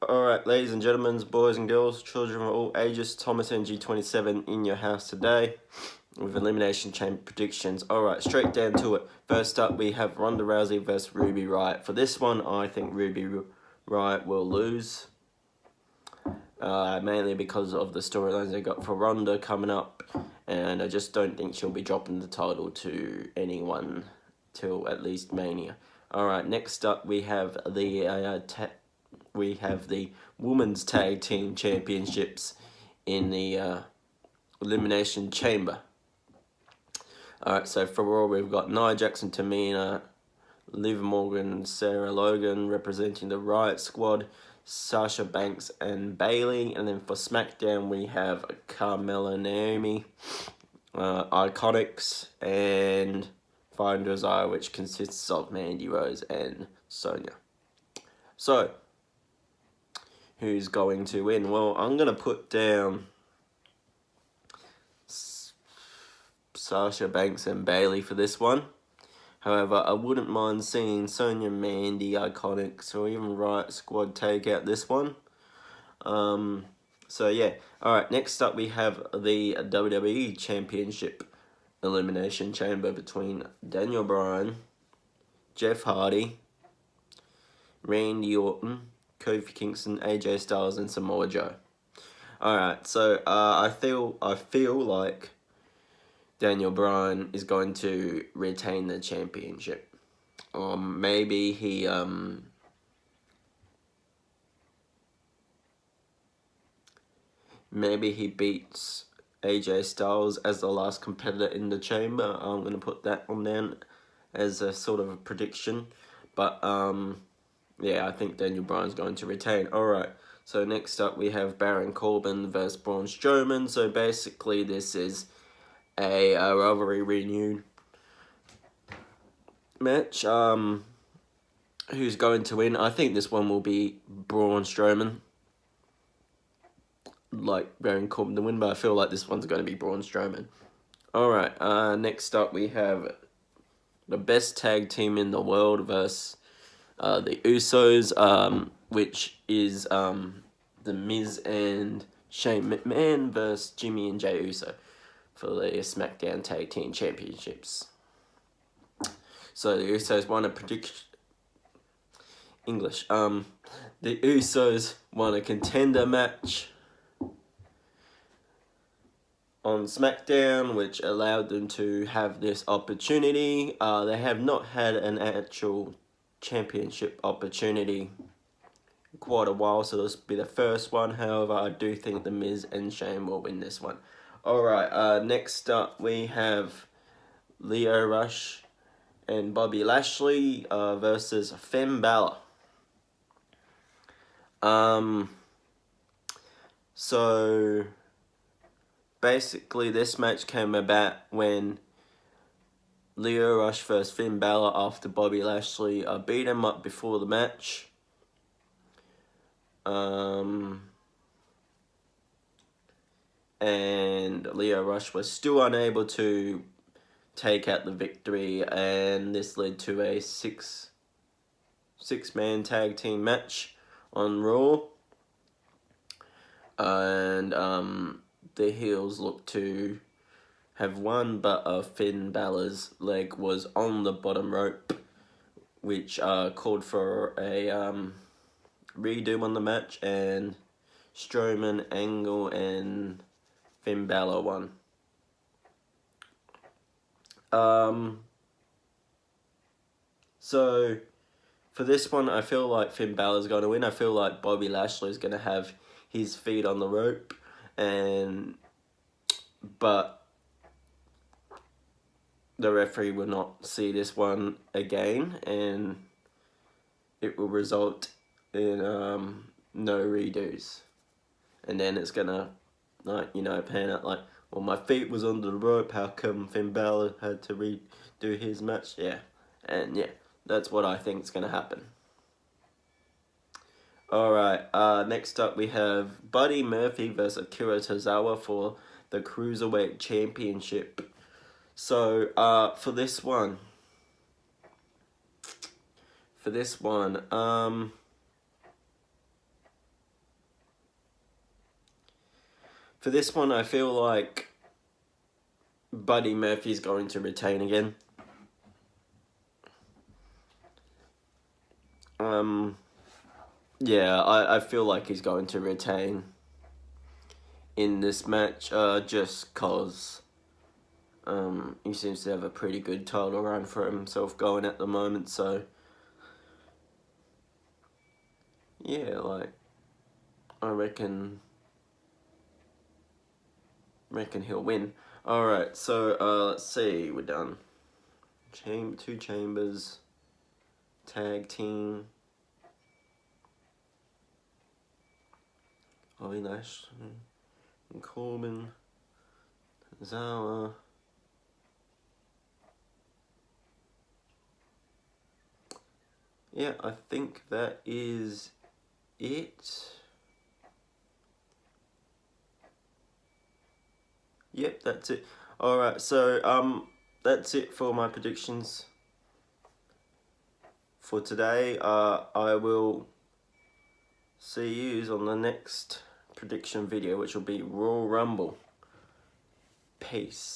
Alright, ladies and gentlemen, boys and girls, children of all ages, Thomas NG27 in your house today with Elimination Chamber predictions. Alright, straight down to it. First up, we have Ronda Rousey versus Ruby Riott. For this one, I think Ruby Riott will lose. Mainly because of the storylines they got for Ronda coming up. And I just don't think she'll be dropping the title to anyone till at least Mania. Alright, next up we have the Women's Tag Team Championships in the Elimination Chamber. Alright, so for Raw we've got Nia Jackson, Tamina, Liv Morgan, Sarah Logan representing the Riot Squad, Sasha Banks and Bayley. And then for SmackDown we have Carmella, Naomi, Iconics, and Fire and Desire, which consists of Mandy Rose and Sonya. So, who's going to win? Well, I'm going to put down Sasha Banks and Bayley for this one. However, I wouldn't mind seeing Sonya, Mandy, Iconics, or even Riot Squad take out this one. So yeah. Alright, next up we have the WWE Championship Elimination Chamber between Daniel Bryan, Jeff Hardy, Randy Orton, Kofi Kingston, AJ Styles, and Samoa Joe. Alright, so I feel like Daniel Bryan is going to retain the championship. Maybe he beats AJ Styles as the last competitor in the chamber. I'm going to put that one down as a sort of a prediction. But yeah, I think Daniel Bryan's going to retain. Alright, so next up we have Baron Corbin versus Braun Strowman. So basically this is a rivalry renewed match. Who's going to win? I think this one will be Braun Strowman. Like Baron Corbin to win, but I feel like this one's going to be Braun Strowman. Alright, next up we have the best tag team in the world versus the Usos, which is The Miz and Shane McMahon versus Jimmy and Jey Uso for the SmackDown Tag Team Championships. So the Usos won a the Usos won a contender match on SmackDown, which allowed them to have this opportunity. They have not had an actual championship opportunity in quite a while, so this will be the first one. However, I do think The Miz and Shane will win this one. Alright, next up we have Lio Rush and Bobby Lashley versus Finn Balor. So basically this match came about when Lio Rush versus Finn Balor after Bobby Lashley beat him up before the match. And Lio Rush was still unable to take out the victory, and this led to a six-man tag team match on Raw. And the heels looked to have won, but Finn Balor's leg was on the bottom rope, which called for a redo on the match, and Strowman, Angle, and Finn Balor won. So for this one, I feel like Finn Balor's going to win. I feel like Bobby Lashley's going to have his feet on the rope, but the referee will not see this one again, and it will result in no redos. And then it's gonna pan out like, well, my feet was under the rope, how come Finn Balor had to redo his match? Yeah, and yeah, that's what I think is gonna happen. Alright, next up we have Buddy Murphy versus Akira Tozawa for the Cruiserweight Championship. So, for this one, For this one, I feel like Buddy Murphy's going to retain again. Yeah, I feel like he's going to retain in this match, just cause he seems to have a pretty good title run for himself going at the moment, so yeah, like I reckon he'll win. Alright, so let's see, we're done. Two chambers, tag team. Bobby Lashley, Corbin, Zawa. Yeah, I think that is it. Yep, that's it. Alright, so that's it for my predictions for today. I will see you on the next prediction video, which will be Royal Rumble. Peace.